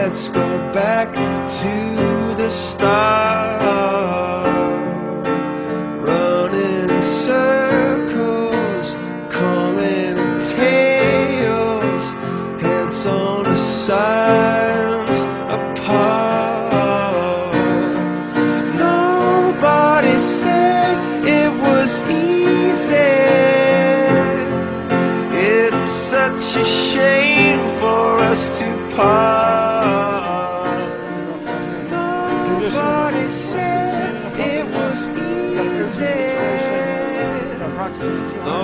let's go back to the start. Running in circles, coming in tails, heads on the sides apart. Nobody said it was easy. It's such a shame for us to part. Nobody said it was easy. No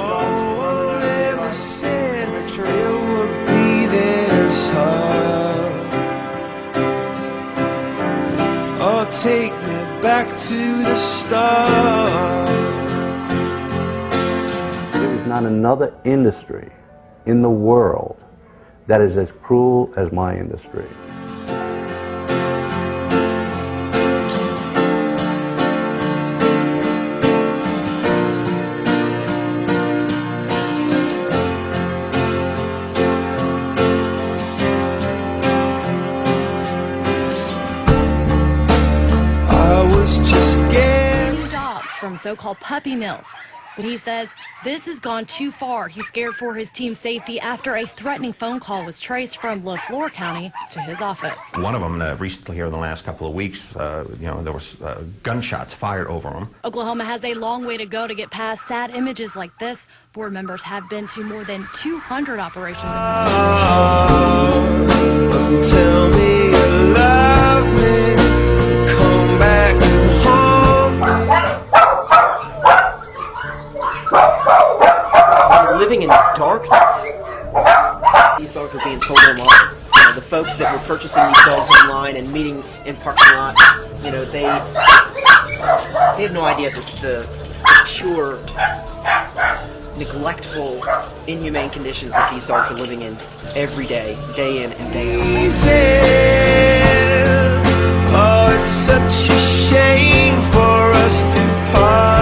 one ever said it would be this hard. Oh, take me back to the start. There's not another industry in the world that is as cruel as my industry. I was just scared. Dogs from so-called puppy mills. But he says this has gone too far. He's scared for his team's safety after a threatening phone call was traced from LaFleur County to his office. One of them recently here in the last couple of weeks, there was gunshots fired over him. Oklahoma has a long way to go to get past sad images like this. Board members have been to more than 200 operations. Tell me you love me. Come back home. Living in darkness. These dogs were being sold online. The folks that were purchasing these dogs online and meeting in parking lots, they had no idea the pure, neglectful, inhumane conditions that these dogs are living in every day in and day out. Oh, it's such a shame for us to part.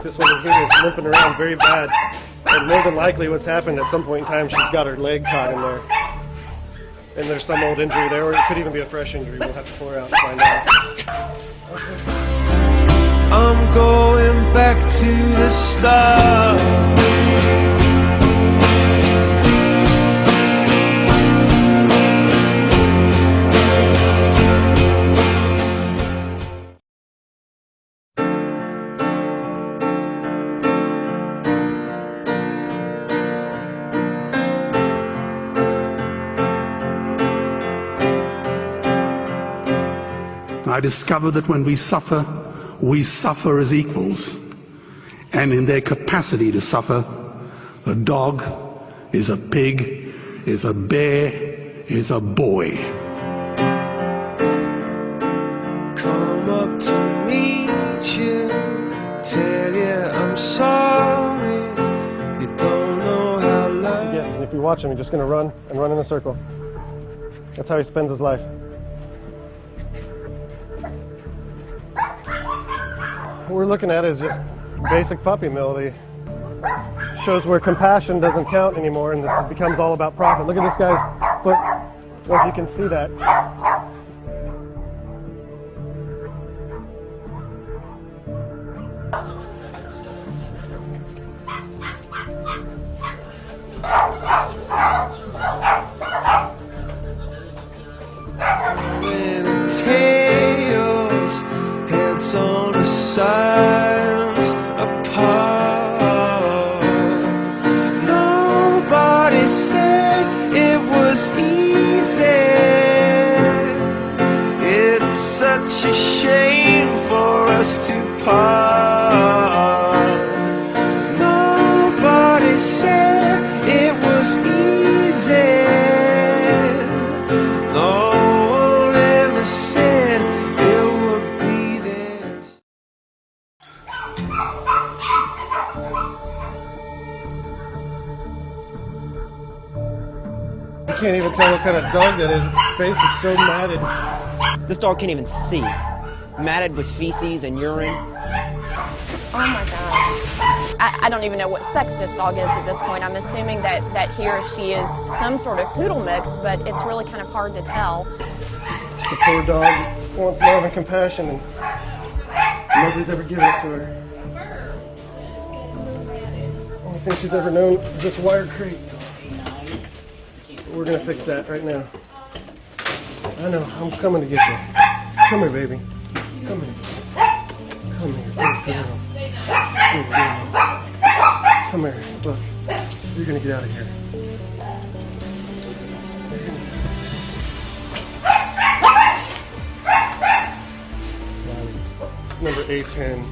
This one here is limping around very bad, and more than likely what's happened at some point in time, she's got her leg caught in there. And there's some old injury there, or it could even be a fresh injury. We'll have to pull her out and find out. I'm going back to the start. I discover that when we suffer as equals, and in their capacity to suffer, a dog is a pig, is a bear, is a boy. Come up to meet you, tell you I'm sorry. You don't know how long. Yeah, and if you watch him, he's just going to run and run in a circle. That's how he spends his life. What we're looking at is just basic puppy mill. It shows where compassion doesn't count anymore, and this becomes all about profit. Look at this guy's foot. I don't know if you can see that. Tails, heads on the sides apart. Nobody said it was easy. It's such a shame for us to part. Nobody said it was easy. No one ever said it would be this. You can't even tell what kind of dog that is. Its face is so matted. This dog can't even see. Matted with feces and urine. Oh my gosh. I don't even know what sex this dog is at this point. I'm assuming that he or she is some sort of poodle mix, but it's really kind of hard to tell. The poor dog wants love and compassion, and nobody's ever given it to her. The only thing she's ever known is this wire crate. We're gonna fix that right now. I know, I'm coming to get you. Come here, baby. Come here. Come here, good girl. Good girl. Come here, look. You're gonna get out of here. It's number A10.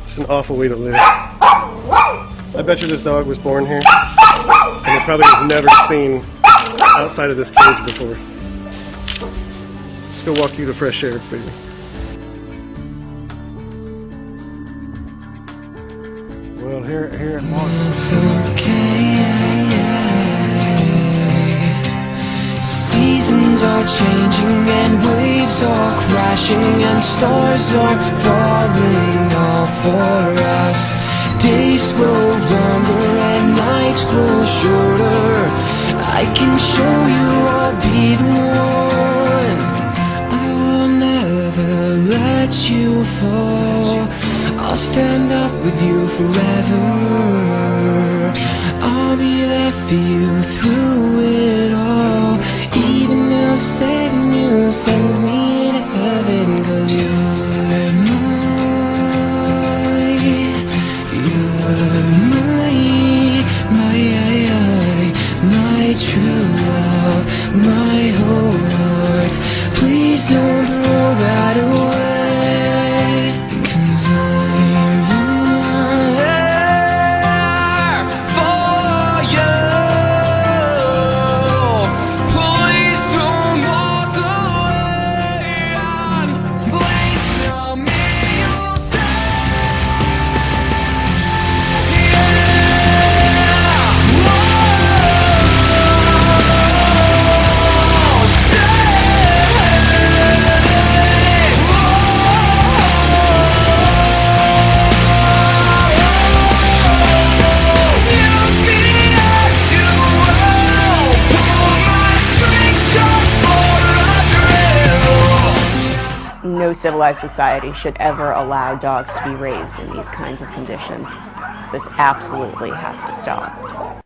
Just an awful way to live. I bet you this dog was born here, and it probably was never seen outside of this cage before. Let's go walk you to fresh air, baby. Well, here in March. It's okay. Seasons are changing and waves are crashing and stars are falling all for us. Days grow longer and nights grow shorter. I can show you I'll be the one. I will never let you fall. I'll stand up with you forever. I'll be there for you through it all. Even if saving you sends me to heaven, 'cause you're my true love, my whole heart. Please don't throw that away, 'cause I'm here for you. Please don't walk away, and please tell me you'll stay. No civilized society should ever allow dogs to be raised in these kinds of conditions. This absolutely has to stop.